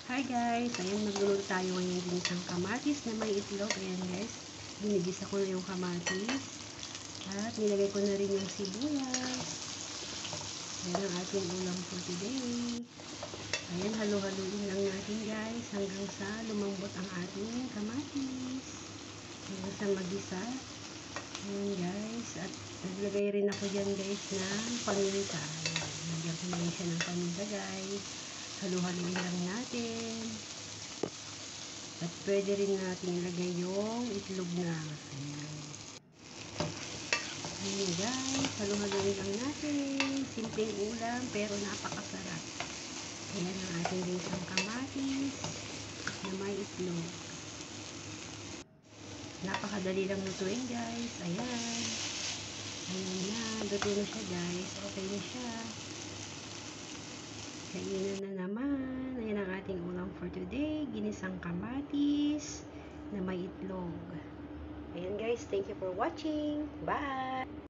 Hi guys! Ayan, magluluto tayo ngayon din isang kamatis na may itlog. Ayan guys, binigisa ko na yung kamatis. At nilagay ko na rin yung sibuyas. Ayan ang ating ulam for today. Ayan, halo-haloin lang natin guys hanggang sa lumambot ang ating kamatis. Hanggang sa magisa. Ayan guys, at naglagay rin ako dyan guys ng paminta. Nagyan ko na rin siya ng paminta guys. Halo-haloin lang natin. At pwede rin natin ilagay yung itlog na. Ayan. Ayan guys, halo-haloin lang natin. Simpleng ulam pero napakasarap. Ayan ang ating isang kamatis na may itlog. Napakadali lang lutuin guys. Ayan. Ayan na. Luto na siya guys. Okay na siya. Kainan na naman. Ayan ang ating ulam for today. Ginisang kamatis na may itlog. Ayan guys. Thank you for watching. Bye!